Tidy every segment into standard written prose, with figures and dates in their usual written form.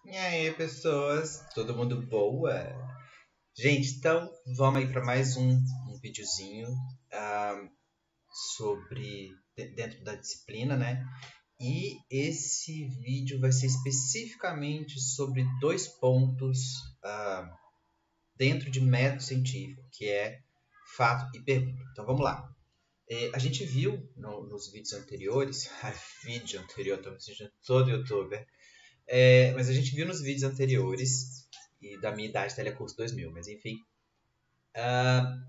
E aí, pessoas? Todo mundo boa? Gente, então vamos aí para mais um videozinho ah, dentro da disciplina, né? E esse vídeo vai ser especificamente sobre dois pontos dentro de método científico, que é fato e pergunta. Então vamos lá. A gente viu nos vídeos anteriores, vídeo anterior, estou me sentindo todo youtuber. Mas a gente viu nos vídeos anteriores, e da minha idade, Telecurso 2000, mas enfim,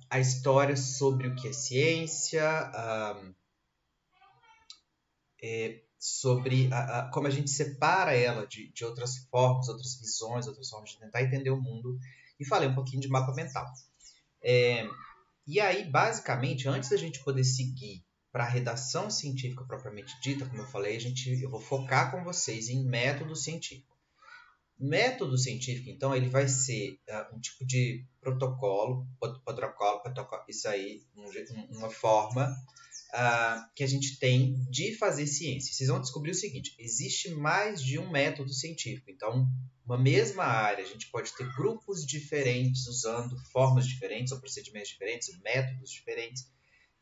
a história sobre o que é ciência, sobre como a gente separa ela de outras formas, outras visões, outras formas de tentar entender o mundo, e falei um pouquinho de mapa mental. E aí, basicamente, antes da gente poder seguir para a redação científica propriamente dita, como eu falei, eu vou focar com vocês em método científico. Método científico, então, ele vai ser um tipo de protocolo, isso aí, uma forma que a gente tem de fazer ciência. Vocês vão descobrir o seguinte: existe mais de um método científico. Então, uma mesma área, a gente pode ter grupos diferentes usando formas diferentes, ou procedimentos diferentes, métodos diferentes,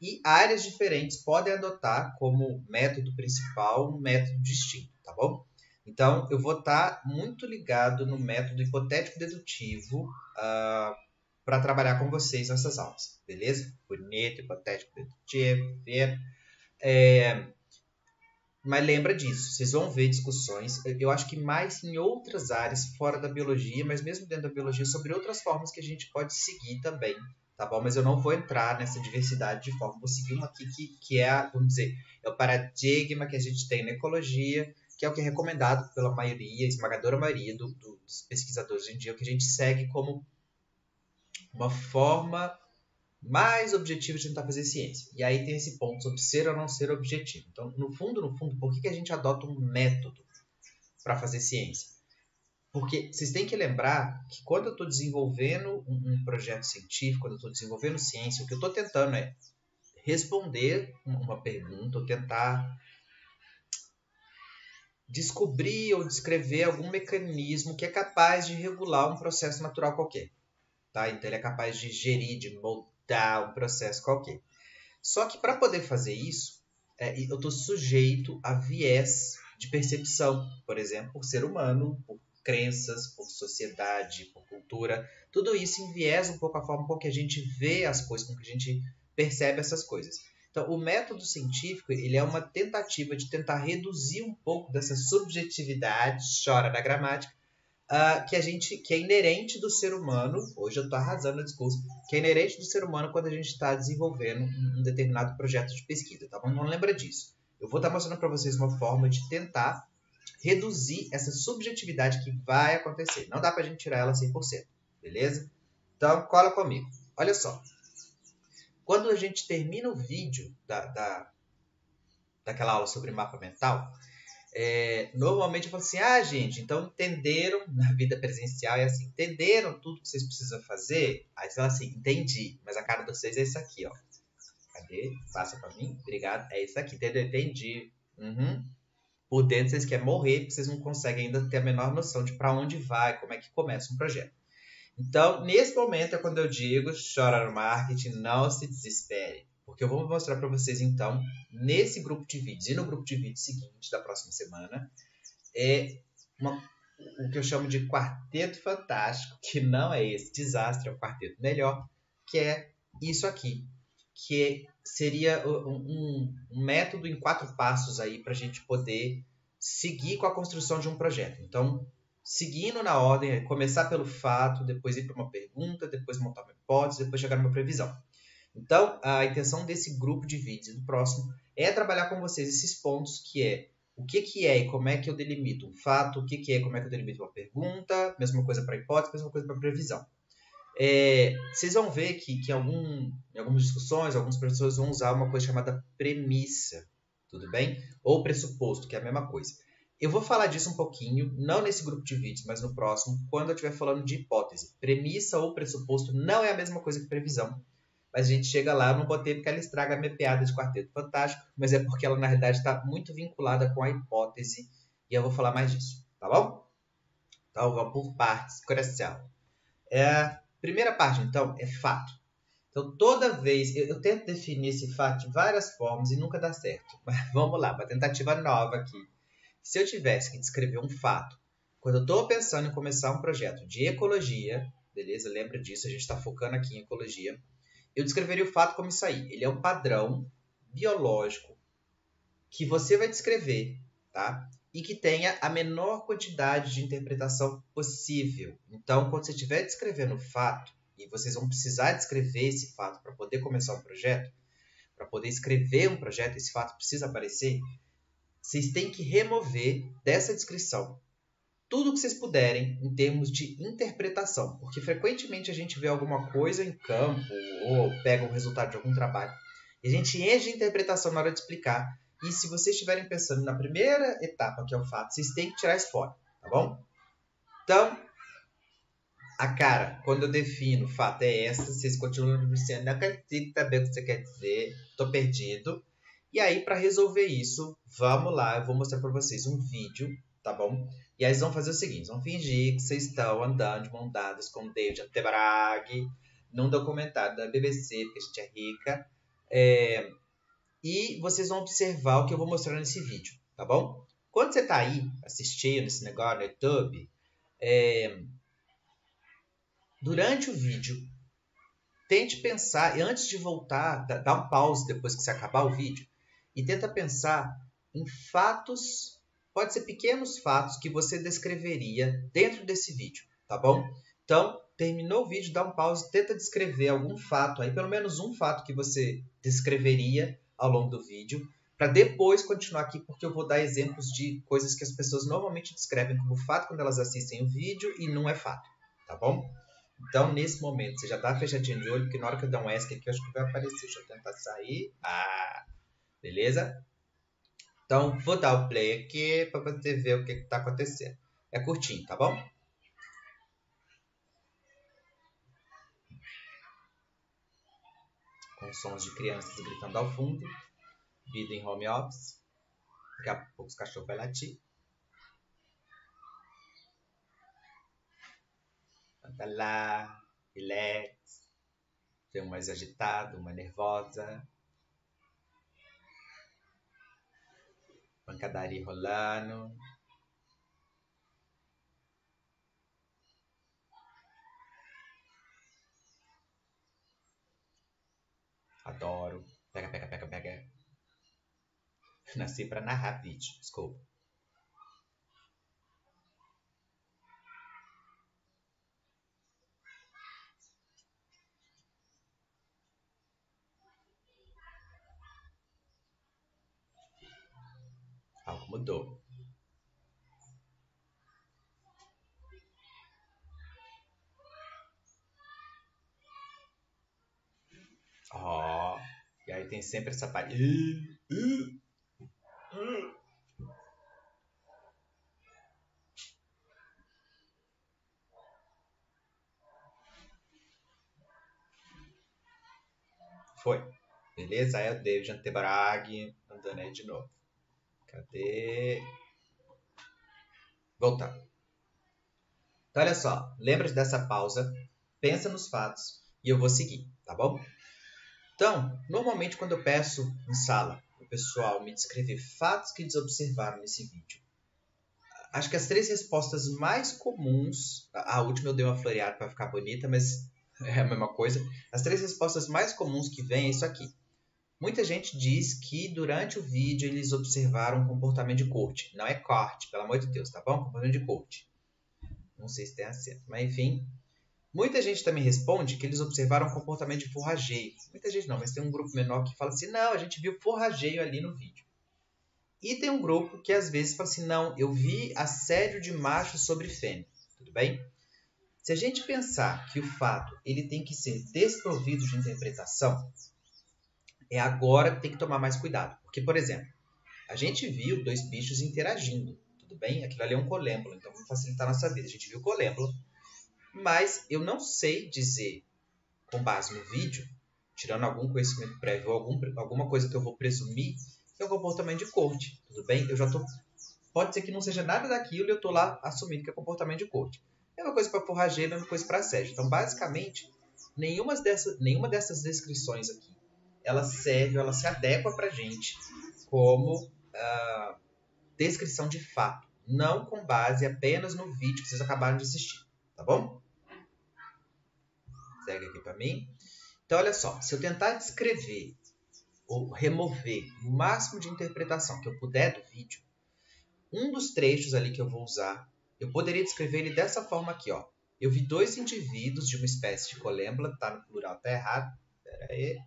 e áreas diferentes podem adotar como método principal um método distinto, tá bom? Então, eu vou estar muito ligado no método hipotético-dedutivo para trabalhar com vocês nessas aulas, beleza? Bonito, hipotético-dedutivo, ver. Mas lembra disso, vocês vão ver discussões, eu acho que mais em outras áreas fora da biologia, mas mesmo dentro da biologia, sobre outras formas que a gente pode seguir também, tá bom? Mas eu não vou entrar nessa diversidade de forma, vou seguir uma aqui que é, vamos dizer, é o paradigma que a gente tem na ecologia, que é o que é recomendado pela maioria, esmagadora maioria dos pesquisadores hoje em dia, o que a gente segue como uma forma mais objetivo de tentar fazer ciência. E aí tem esse ponto sobre ser ou não ser objetivo. Então, no fundo, por que a gente adota um método para fazer ciência? Porque vocês têm que lembrar que quando eu estou desenvolvendo um projeto científico, quando eu estou desenvolvendo ciência, o que eu estou tentando é responder uma pergunta, ou tentar descobrir ou descrever algum mecanismo que é capaz de regular um processo natural qualquer. Tá? Então ele é capaz de gerir, de moldar um processo qualquer. Só que para poder fazer isso, eu estou sujeito a viés de percepção, por exemplo, por ser humano, por crenças, por sociedade, por cultura. Tudo isso enviesa um pouco a forma com que a gente vê as coisas, com que a gente percebe essas coisas. Então, o método científico ele é uma tentativa de tentar reduzir um pouco dessa subjetividade, chora da gramática, que é inerente do ser humano. Hoje eu estou arrasando no discurso, que é inerente do ser humano quando a gente está desenvolvendo um determinado projeto de pesquisa, tá bom? Não lembra disso. Eu vou estar mostrando para vocês uma forma de tentar reduzir essa subjetividade que vai acontecer. Não dá para a gente tirar ela 100%, beleza? Então, cola comigo. Olha só. Quando a gente termina o vídeo daquela aula sobre mapa mental, normalmente eu falo assim, gente, então entenderam, na vida presencial é assim, entenderam tudo que vocês precisam fazer? Aí você fala assim, entendi, mas a cara de vocês é isso aqui, ó. Cadê? Passa pra mim, obrigado, é isso aqui, entendeu? Entendi. Uhum. Por dentro vocês querem morrer, porque vocês não conseguem ainda ter a menor noção de para onde vai, como é que começa um projeto. Então, nesse momento é quando eu digo, chora no marketing, não se desespere. Porque eu vou mostrar para vocês, então, nesse grupo de vídeos e no grupo de vídeos seguinte da próxima semana, é o que eu chamo de quarteto fantástico, que não é esse desastre, é o quarteto melhor, que é isso aqui, seria um método em 4 passos aí para a gente poder seguir com a construção de um projeto. Então, seguindo na ordem, é começar pelo fato, depois ir para uma pergunta, depois montar uma hipótese, depois chegar numa previsão. Então, a intenção desse grupo de vídeos e do próximo é trabalhar com vocês esses pontos, que é o que é e como é que eu delimito um fato, o que é e como é que eu delimito uma pergunta, mesma coisa para hipótese, mesma coisa para previsão. Vocês vão ver que em algumas discussões, alguns professores vão usar uma coisa chamada premissa, tudo bem? Ou pressuposto, que é a mesma coisa. Eu vou falar disso um pouquinho, não nesse grupo de vídeos, mas no próximo, quando eu estiver falando de hipótese. Premissa ou pressuposto não é a mesma coisa que previsão. Mas a gente chega lá, eu não botei porque ela estraga a minha piada de Quarteto Fantástico, mas é porque ela, na realidade, está muito vinculada com a hipótese, e eu vou falar mais disso, tá bom? Então, vamos por partes, coração. A primeira parte, então, é fato. Então, toda vez, eu tento definir esse fato de várias formas e nunca dá certo. Mas vamos lá, uma tentativa nova aqui. Se eu tivesse que descrever um fato, quando eu estou pensando em começar um projeto de ecologia, beleza? Lembra disso, a gente está focando aqui em ecologia. Eu descreveria o fato como isso aí. Ele é um padrão biológico que você vai descrever, tá? E que tenha a menor quantidade de interpretação possível. Então, quando você estiver descrevendo o fato, e vocês vão precisar descrever esse fato para poder começar um projeto, para poder escrever um projeto, esse fato precisa aparecer, vocês têm que remover dessa descrição tudo que vocês puderem em termos de interpretação, porque frequentemente a gente vê alguma coisa em campo ou pega o resultado de algum trabalho e a gente enche de interpretação na hora de explicar. E se vocês estiverem pensando na primeira etapa, que é o fato, vocês têm que tirar isso fora, tá bom? Então, a cara, quando eu defino o fato é essa, vocês continuam dizendo, não consigo saber o que você quer dizer, tô perdido. E aí, para resolver isso, vamos lá, eu vou mostrar para vocês um vídeo, tá bom? E aí, vocês vão fazer o seguinte, vão fingir que vocês estão andando de mão dadas com o David Attenborough num documentário da BBC, porque a gente é rica. E vocês vão observar o que eu vou mostrar nesse vídeo, tá bom? Quando você tá aí assistindo esse negócio no YouTube, durante o vídeo, tente pensar, e antes de voltar, dá um pause depois que você acabar o vídeo, e tenta pensar em fatos, pode ser pequenos fatos que você descreveria dentro desse vídeo, tá bom? Então, terminou o vídeo, dá um pause, tenta descrever algum fato, aí pelo menos um fato que você descreveria ao longo do vídeo, para depois continuar aqui, porque eu vou dar exemplos de coisas que as pessoas normalmente descrevem como fato quando elas assistem o vídeo e não é fato, tá bom? Então, nesse momento, você já dá fechadinha de olho, porque na hora que eu der um ESC aqui, eu acho que vai aparecer. Deixa eu tentar sair. Beleza? Então, vou dar o play aqui para você ver o que está acontecendo. É curtinho, tá bom? Com sons de crianças gritando ao fundo. Vida em home office. Daqui a pouco os cachorros vão latir. Anda lá, relax. Tem uma mais agitada, uma nervosa. Pancadaria rolando. Adoro. Pega, pega, pega, pega. Nasci pra narrar vídeo, desculpa. Algo mudou. Ó, e aí tem sempre essa parte. Foi. Beleza? Aí é o David Antebrag andando aí de novo. Cadê? Voltar. Então, olha só. Lembra dessa pausa. Pensa nos fatos. E eu vou seguir, tá bom? Então, normalmente quando eu peço em sala o pessoal me descrever fatos que eles observaram nesse vídeo, acho que as 3 respostas mais comuns... A última eu dei uma floreada para ficar bonita, mas é a mesma coisa. As 3 respostas mais comuns que vem é isso aqui. Muita gente diz que durante o vídeo eles observaram um comportamento de corte. Não é corte, pelo amor de Deus, tá bom? Comportamento de corte. Não sei se tem acento, mas enfim. Muita gente também responde que eles observaram um comportamento de forrageio. Muita gente não, mas tem um grupo menor que fala assim, não, a gente viu forrageio ali no vídeo. E tem um grupo que às vezes fala assim, não, eu vi assédio de macho sobre fêmea. Tudo bem? Se a gente pensar que o fato ele tem que ser desprovido de interpretação, é agora que tem que tomar mais cuidado. Porque, por exemplo, a gente viu 2 bichos interagindo, tudo bem? Aquilo ali é um colêmbulo, então vai facilitar a nossa vida. A gente viu o colêmbulo, mas eu não sei dizer, com base no vídeo, tirando algum conhecimento prévio ou alguma coisa que eu vou presumir, que é um comportamento de corte, tudo bem? Eu já estou pode ser que não seja nada daquilo e eu estou lá assumindo que é comportamento de coach. Mesma coisa para forrageiro, mesma coisa para assédio. Então, basicamente, nenhuma dessas descrições aqui, ela serve, ela se adequa para a gente como descrição de fato, não com base apenas no vídeo que vocês acabaram de assistir, tá bom? Segue aqui para mim. Então, olha só, se eu tentar descrever ou remover o máximo de interpretação que eu puder do vídeo, um dos trechos ali que eu vou usar, eu poderia descrever ele dessa forma aqui, ó. Eu vi dois indivíduos de uma espécie de colêmbula, tá no plural, tá errado. Pera aí.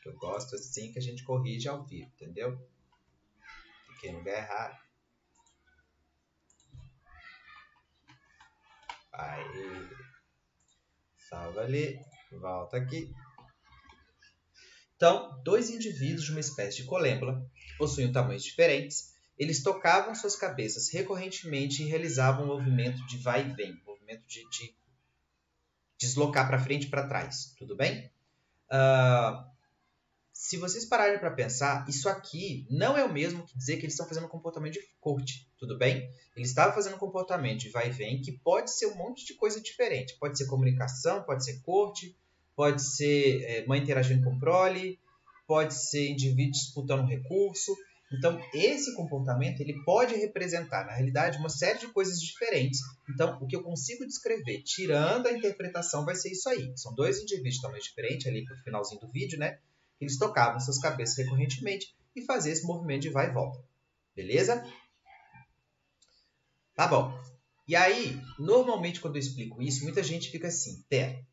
Eu gosto assim que a gente corrige ao vivo, entendeu? Fiquei no lugar errado. Aí. Salva ali. Volta aqui. Então, dois indivíduos de uma espécie de colêmbula, que possuíam tamanhos diferentes, eles tocavam suas cabeças recorrentemente e realizavam um movimento de vai e vem, movimento de deslocar para frente e para trás, tudo bem? Se vocês pararem para pensar, isso aqui não é o mesmo que dizer que eles estão fazendo um comportamento de coach, tudo bem? Eles estavam fazendo um comportamento de vai e vem que pode ser um monte de coisa diferente. Pode ser comunicação, pode ser coach, pode ser mãe interagindo com prole, pode ser indivíduo disputando um recurso. Então, esse comportamento ele pode representar, na realidade, uma série de coisas diferentes. Então, o que eu consigo descrever, tirando a interpretação, vai ser isso aí. São dois indivíduos de tamanho diferente, ali para o finalzinho do vídeo, né? Eles tocavam suas cabeças recorrentemente e faziam esse movimento de vai e volta. Beleza? Tá bom. E aí, normalmente, quando eu explico isso, muita gente fica assim, pera.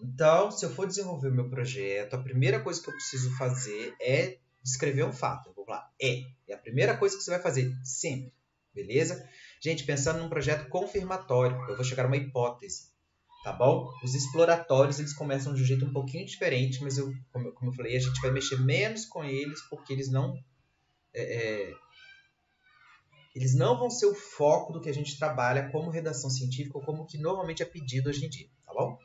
Então, se eu for desenvolver o meu projeto, a primeira coisa que eu preciso fazer é descrever um fato. Eu vou falar, é a primeira coisa que você vai fazer, sempre. Beleza? Gente, pensando num projeto confirmatório, eu vou chegar a uma hipótese. Tá bom? Os exploratórios, eles começam de um jeito um pouquinho diferente, mas como eu falei, a gente vai mexer menos com eles, porque eles não vão ser o foco do que a gente trabalha como redação científica, ou como que normalmente é pedido hoje em dia, tá bom?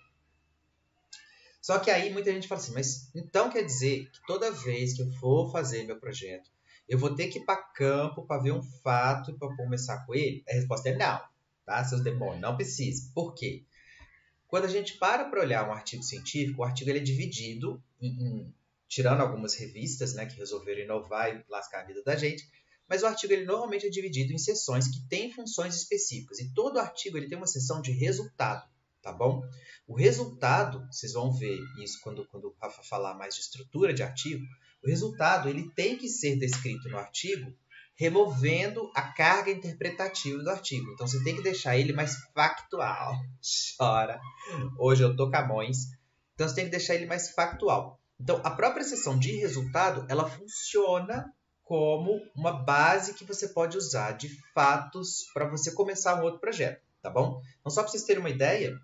Só que aí muita gente fala assim, mas então quer dizer que toda vez que eu for fazer meu projeto, eu vou ter que ir para campo para ver um fato e para começar com ele? A resposta é não, tá? Seus demônios, não precisa. Por quê? Quando a gente para olhar um artigo científico, o artigo ele é dividido, tirando algumas revistas, né, que resolveram inovar e lascar a vida da gente, mas o artigo ele normalmente é dividido em seções que têm funções específicas. E todo artigo ele tem uma seção de resultado, tá bom? O resultado, vocês vão ver isso quando o Rafa falar mais de estrutura de artigo, o resultado ele tem que ser descrito no artigo removendo a carga interpretativa do artigo. Então, você tem que deixar ele mais factual. Chora. Hoje eu tô Camões. Então, você tem que deixar ele mais factual. Então, a própria seção de resultado, ela funciona como uma base que você pode usar de fatos para você começar um outro projeto, tá bom? Então, só para vocês terem uma ideia,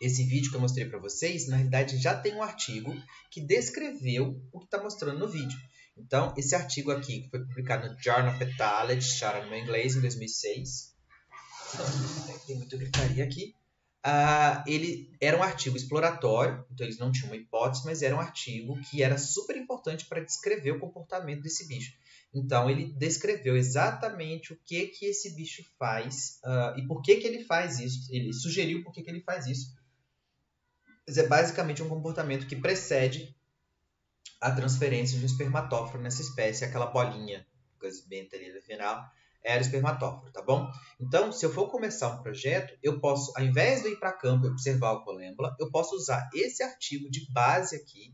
esse vídeo que eu mostrei para vocês, na realidade, já tem um artigo que descreveu o que está mostrando no vídeo. Então, esse artigo aqui, que foi publicado no Journal of Pathology, chora no meu inglês, em 2006. Tem muita gritaria aqui. Ele era um artigo exploratório, então eles não tinham uma hipótese, mas era um artigo que era super importante para descrever o comportamento desse bicho. Então, ele descreveu exatamente o que esse bicho faz e por que ele faz isso. Ele sugeriu por que ele faz isso. Mas é basicamente um comportamento que precede a transferência de um espermatóforo nessa espécie, aquela bolinha gosmenta ali no final, era o espermatóforo, tá bom? Então, se eu for começar um projeto, eu posso, ao invés de ir para campo e observar o colêmbula, eu posso usar esse artigo de base aqui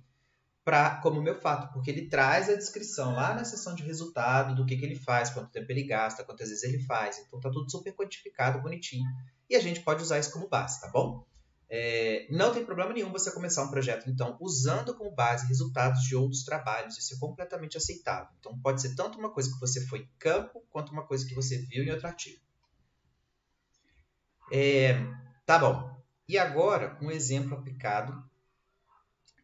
como meu fato, porque ele traz a descrição lá na seção de resultado do que ele faz, quanto tempo ele gasta, quantas vezes ele faz. Então, tá tudo super quantificado, bonitinho. E a gente pode usar isso como base, tá bom? Não tem problema nenhum você começar um projeto, então, usando como base resultados de outros trabalhos. Isso é completamente aceitável. Então, pode ser tanto uma coisa que você foi em campo, quanto uma coisa que você viu em outro artigo. Tá bom. E agora, um exemplo aplicado,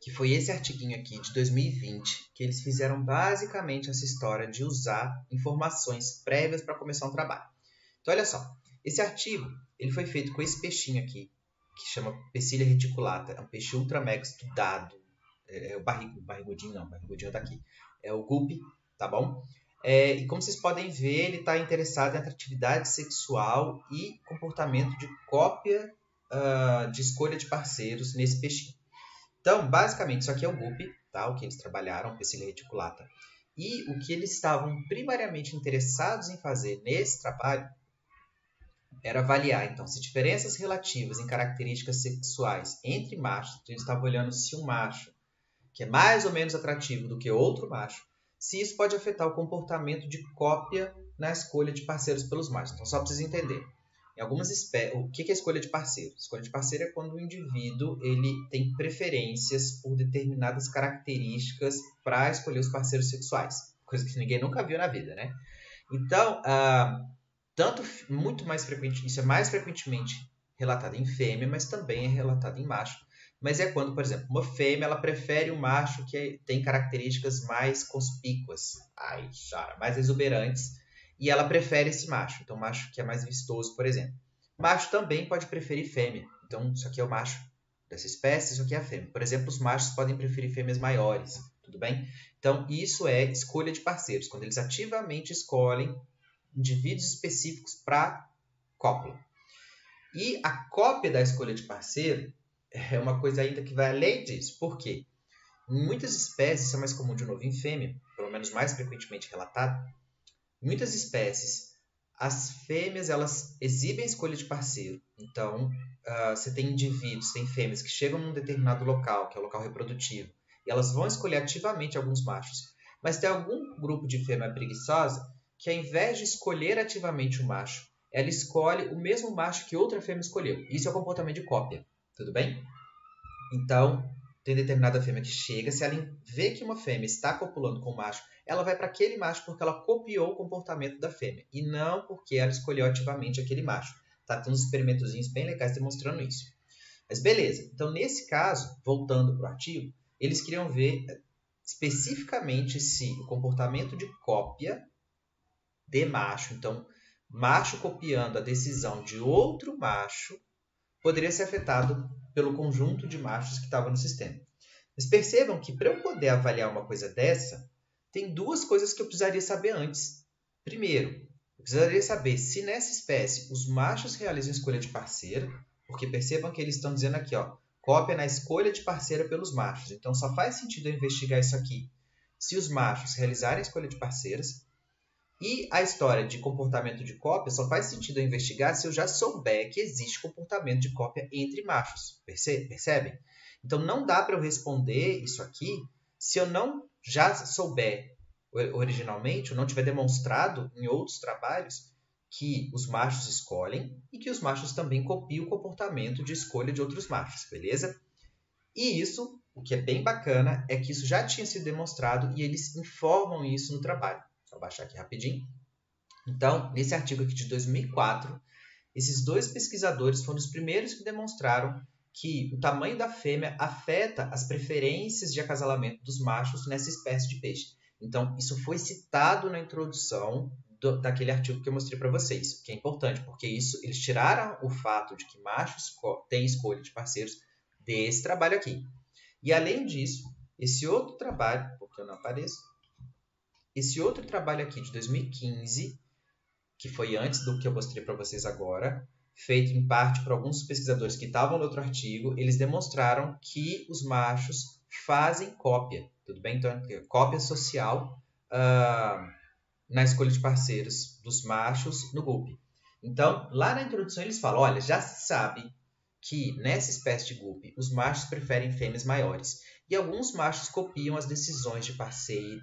que foi esse artiguinho aqui de 2020, que eles fizeram basicamente essa história de usar informações prévias para começar um trabalho. Então, olha só. Esse artigo ele foi feito com esse peixinho aqui, que chama Pecilia reticulata. É um peixe ultra mega estudado. É o barrigudinho, não. O barrigudinho tá aqui. É o guppy, tá bom? E como vocês podem ver, ele está interessado em atratividade sexual e comportamento de cópia de escolha de parceiros nesse peixinho. Então, basicamente, isso aqui é o GUP, tá? O que eles trabalharam, o Pecilia reticulata. E o que eles estavam primariamente interessados em fazer nesse trabalho era avaliar, então, se diferenças relativas em características sexuais entre machos, então eles estavam olhando se um macho que é mais ou menos atrativo do que outro macho, se isso pode afetar o comportamento de cópia na escolha de parceiros pelos machos. Então, só para vocês entenderem. Em algumas espécies, o que é escolha de parceiro? Escolha de parceiro é quando o indivíduo ele tem preferências por determinadas características para escolher os parceiros sexuais. Coisa que ninguém nunca viu na vida, né? Então, muito mais frequente, isso é mais frequentemente relatado em fêmea, mas também é relatado em macho. Mas é quando, por exemplo, uma fêmea ela prefere um macho que tem características mais conspícuas, mais exuberantes, e ela prefere esse macho. Então, macho que é mais vistoso, por exemplo. Macho também pode preferir fêmea. Então, isso aqui é o macho dessa espécie, isso aqui é a fêmea. Por exemplo, os machos podem preferir fêmeas maiores, tudo bem? Então, isso é escolha de parceiros, quando eles ativamente escolhem indivíduos específicos para cópula. E a cópia da escolha de parceiro é uma coisa ainda que vai além disso. Por quê? Em muitas espécies, isso é mais comum de novo em fêmea, pelo menos mais frequentemente relatado, em muitas espécies, as fêmeas elas exibem a escolha de parceiro. Então, você tem indivíduos, tem fêmeas que chegam num determinado local, que é o local reprodutivo, e elas vão escolher ativamente alguns machos. Mas tem algum grupo de fêmea preguiçosa que, ao invés de escolher ativamente o macho, ela escolhe o mesmo macho que outra fêmea escolheu. Isso é o comportamento de cópia. Tudo bem? Então, tem determinada fêmea que chega, se ela vê que uma fêmea está copulando com o macho, ela vai para aquele macho porque ela copiou o comportamento da fêmea, e não porque ela escolheu ativamente aquele macho. Tá? Tem uns experimentozinhos bem legais demonstrando isso. Mas beleza, então nesse caso, voltando para o artigo, eles queriam ver especificamente se o comportamento de cópia de macho, então macho copiando a decisão de outro macho, poderia ser afetado pelo conjunto de machos que estava no sistema. Mas percebam que para eu poder avaliar uma coisa dessa, tem duas coisas que eu precisaria saber antes. Primeiro, eu precisaria saber se nessa espécie os machos realizam escolha de parceira, porque percebam que eles estão dizendo aqui, cópia na escolha de parceira pelos machos. Então só faz sentido eu investigar isso aqui se os machos realizarem a escolha de parceiras. E a história de comportamento de cópia só faz sentido eu investigar se eu já souber que existe comportamento de cópia entre machos. Percebem? Então não dá para eu responder isso aqui se eu não já souber originalmente, ou não tiver demonstrado em outros trabalhos que os machos escolhem e que os machos também copiam o comportamento de escolha de outros machos, beleza? E isso, o que é bem bacana, é que isso já tinha sido demonstrado e eles informam isso no trabalho. Vou baixar aqui rapidinho. Então, nesse artigo aqui de 2004, esses dois pesquisadores foram os primeiros que demonstraram que o tamanho da fêmea afeta as preferências de acasalamento dos machos nessa espécie de peixe. Então, isso foi citado na introdução daquele artigo que eu mostrei para vocês, que é importante, porque isso eles tiraram o fato de que machos têm escolha de parceiros desse trabalho aqui. E, além disso, esse outro trabalho, porque eu não apareço, esse outro trabalho aqui de 2015, que foi antes do que eu mostrei para vocês agora, feito em parte por alguns pesquisadores que estavam no outro artigo, eles demonstraram que os machos fazem cópia, tudo bem? Então, cópia social na escolha de parceiros dos machos no GUP. Então, lá na introdução eles falam, olha, já se sabe que nessa espécie de GUP os machos preferem fêmeas maiores e alguns machos copiam as decisões de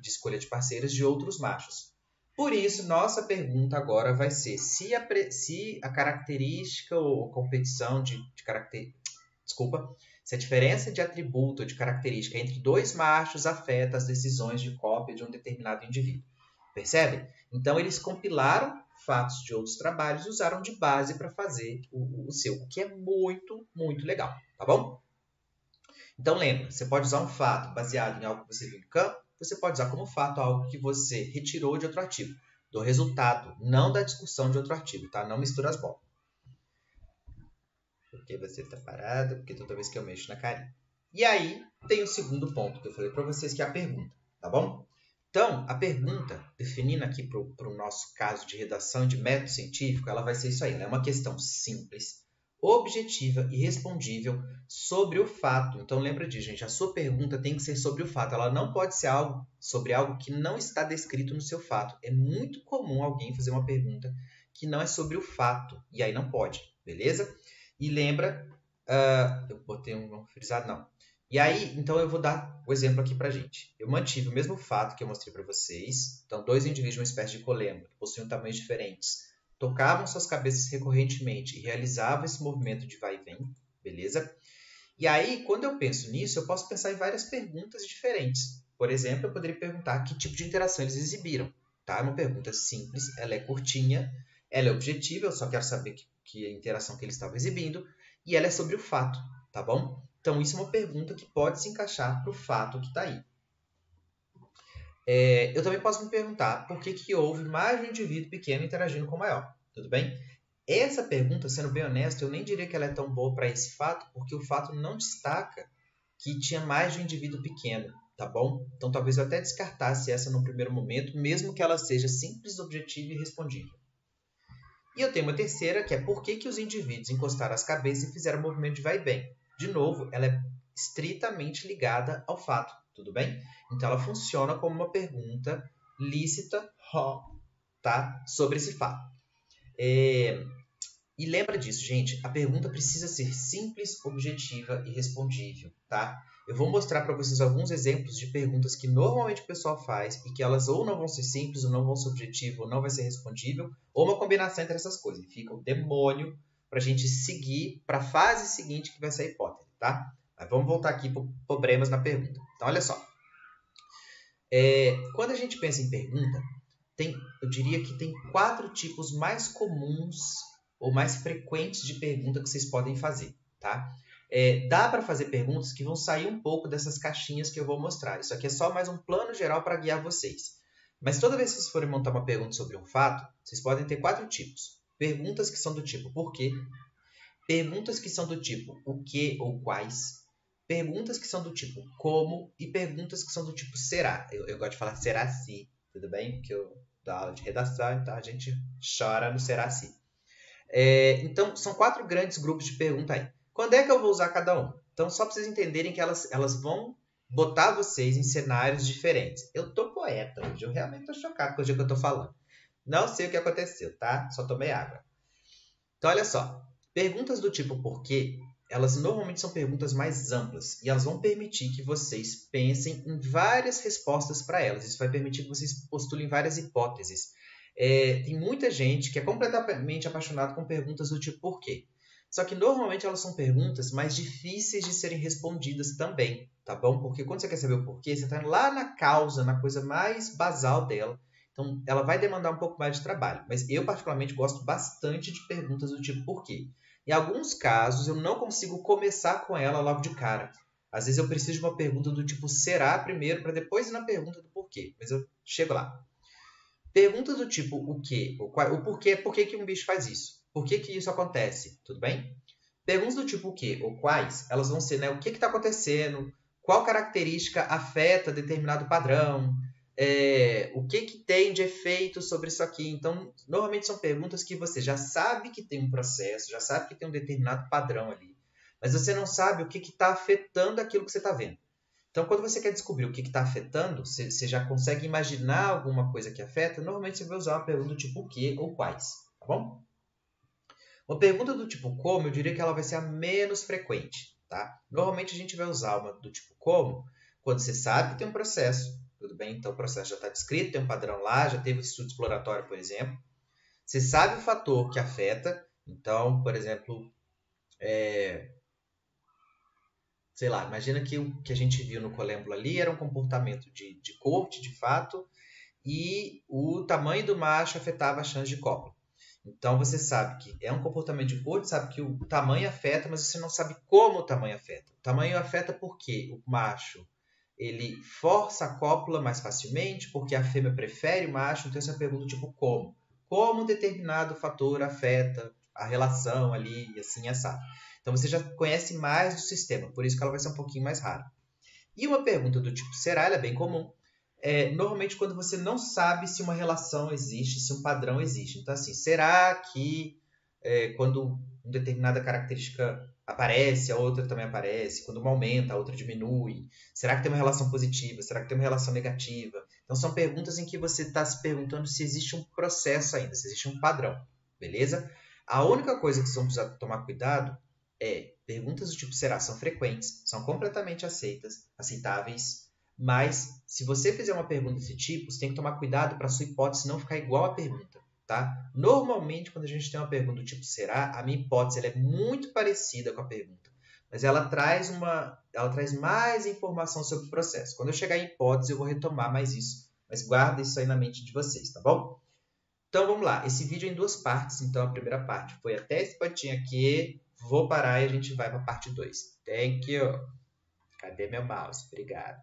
escolha de parceiras de outros machos. Por isso, nossa pergunta agora vai ser se a característica ou competição se a diferença de atributo ou de característica entre dois machos afeta as decisões de cópia de um determinado indivíduo. Percebem? Então, eles compilaram fatos de outros trabalhos e usaram de base para fazer o seu, o que é muito, muito legal, tá bom? Então, lembra, você pode usar um fato baseado em algo que você viu no campo, você pode usar como fato algo que você retirou de outro artigo, do resultado, não da discussão de outro artigo, tá? Não mistura as bolas. Porque você está parado, porque toda vez que eu mexo na carinha. E aí, tem o segundo ponto que eu falei para vocês, que é a pergunta, tá bom? Então, a pergunta, definindo aqui para o nosso caso de redação de método científico, ela vai ser isso aí. Ela é uma questão simples, objetiva e respondível sobre o fato. Então, lembra disso, gente. A sua pergunta tem que ser sobre o fato. Ela não pode ser sobre algo que não está descrito no seu fato. É muito comum alguém fazer uma pergunta que não é sobre o fato. E aí não pode, beleza? E lembra... eu botei um frisado, não. E aí, então eu vou dar o exemplo aqui pra gente. Eu mantive o mesmo fato que eu mostrei para vocês. Então, 2 indivíduos de uma espécie de colema, que possuíam tamanhos diferentes, tocavam suas cabeças recorrentemente e realizavam esse movimento de vai e vem, beleza? E aí, quando eu penso nisso, eu posso pensar em várias perguntas diferentes. Por exemplo, eu poderia perguntar que tipo de interação eles exibiram. Tá? É uma pergunta simples, ela é curtinha, ela é objetiva, eu só quero saber que a interação que eles estavam exibindo, e ela é sobre o fato, tá bom? Então, isso é uma pergunta que pode se encaixar para o fato que está aí. Eu também posso me perguntar por que houve mais de um indivíduo pequeno interagindo com o maior, tudo bem? Essa pergunta, sendo bem honesto, eu nem diria que ela é tão boa para esse fato, porque o fato não destaca que tinha mais de um indivíduo pequeno, tá bom? Então, talvez eu até descartasse essa no primeiro momento, mesmo que ela seja simples, objetiva e respondível. E eu tenho uma terceira, que é por que os indivíduos encostaram as cabeças e fizeram o movimento de vai e vem. De novo, ela é estritamente ligada ao fato, tudo bem? Então, ela funciona como uma pergunta lícita, tá? Sobre esse fato. E lembra disso, gente, a pergunta precisa ser simples, objetiva e respondível, tá? Eu vou mostrar para vocês alguns exemplos de perguntas que normalmente o pessoal faz e que elas ou não vão ser simples, ou não vão ser objetivas, ou não vai ser respondível, ou uma combinação entre essas coisas. Fica o demônio para a gente seguir para a fase seguinte que vai ser a hipótese, tá? Mas vamos voltar aqui para problemas na pergunta. Então, olha só. Quando a gente pensa em pergunta, eu diria que tem 4 tipos mais comuns ou mais frequentes de pergunta que vocês podem fazer, tá? Dá para fazer perguntas que vão sair um pouco dessas caixinhas que eu vou mostrar. Isso aqui é só mais um plano geral para guiar vocês. Mas toda vez que vocês forem montar uma pergunta sobre um fato, vocês podem ter 4 tipos. Perguntas que são do tipo por quê? Perguntas que são do tipo o que ou quais? Perguntas que são do tipo como? E perguntas que são do tipo será? Eu gosto de falar será se, tudo bem? Porque eu dou aula de redação, então a gente chora no será se. Então, são 4 grandes grupos de pergunta aí. Quando é que eu vou usar cada um? Então, só para vocês entenderem que elas vão botar vocês em cenários diferentes. Eu tô poeta hoje, eu realmente tô chocado com o que eu tô falando. Não sei o que aconteceu, tá? Só tomei água. Então, olha só. Perguntas do tipo por quê, elas normalmente são perguntas mais amplas e elas vão permitir que vocês pensem em várias respostas para elas. Isso vai permitir que vocês postulem várias hipóteses. Tem muita gente que é completamente apaixonada com perguntas do tipo por quê. Só que normalmente elas são perguntas mais difíceis de serem respondidas também, tá bom? Porque quando você quer saber o porquê, você está lá na causa, na coisa mais basal dela. Então, ela vai demandar um pouco mais de trabalho. Mas eu, particularmente, gosto bastante de perguntas do tipo por quê. Em alguns casos, eu não consigo começar com ela logo de cara. Às vezes eu preciso de uma pergunta do tipo será primeiro, para depois ir na pergunta do porquê. Mas eu chego lá. Perguntas do tipo o quê, o porquê, por que um bicho faz isso? Por que isso acontece? Tudo bem? Perguntas do tipo o quê ou quais, elas vão ser, né, o que está acontecendo, qual característica afeta determinado padrão, o que tem de efeito sobre isso aqui. Então, normalmente são perguntas que você já sabe que tem um processo, já sabe que tem um determinado padrão ali, mas você não sabe o que está afetando aquilo que você está vendo. Então, quando você quer descobrir o que está afetando, você já consegue imaginar alguma coisa que afeta, normalmente você vai usar uma pergunta do tipo o que ou quais, tá bom? Uma pergunta do tipo como, eu diria que ela vai ser a menos frequente, tá? Normalmente a gente vai usar uma do tipo como quando você sabe que tem um processo, tudo bem? Então o processo já está descrito, tem um padrão lá, já teve um estudo exploratório, por exemplo. Você sabe o fator que afeta, então, por exemplo, sei lá, imagina que o que a gente viu no colêmbulo ali era um comportamento de corte, de fato, e o tamanho do macho afetava a chance de cópula. Então, você sabe que é um comportamento de corte, sabe que o tamanho afeta, mas você não sabe como o tamanho afeta. O tamanho afeta porque o macho ele força a cópula mais facilmente, porque a fêmea prefere o macho. Então, essa é a pergunta tipo como. Como determinado fator afeta a relação ali, e assim, assado. Então, você já conhece mais do sistema, por isso que ela vai ser um pouquinho mais rara. E uma pergunta do tipo será, ela é bem comum. normalmente quando você não sabe se uma relação existe, se um padrão existe. Então, assim, será que quando uma determinada característica aparece, a outra também aparece? Quando uma aumenta, a outra diminui? Será que tem uma relação positiva? Será que tem uma relação negativa? Então, são perguntas em que você está se perguntando se existe um processo ainda, se existe um padrão, beleza? A única coisa que vocês vão precisar tomar cuidado perguntas do tipo será são frequentes, são completamente aceitáveis, mas se você fizer uma pergunta desse tipo, você tem que tomar cuidado para a sua hipótese não ficar igual à pergunta, tá? Normalmente, quando a gente tem uma pergunta do tipo será, a minha hipótese ela é muito parecida com a pergunta, mas ela traz mais informação sobre o processo. Quando eu chegar em hipótese, eu vou retomar mais isso, mas guarda isso aí na mente de vocês, tá bom? Então vamos lá, esse vídeo é em duas partes, então a primeira parte foi até esse pontinho aqui, vou parar e a gente vai para a parte 2. Thank you. Cadê meu mouse? Obrigado.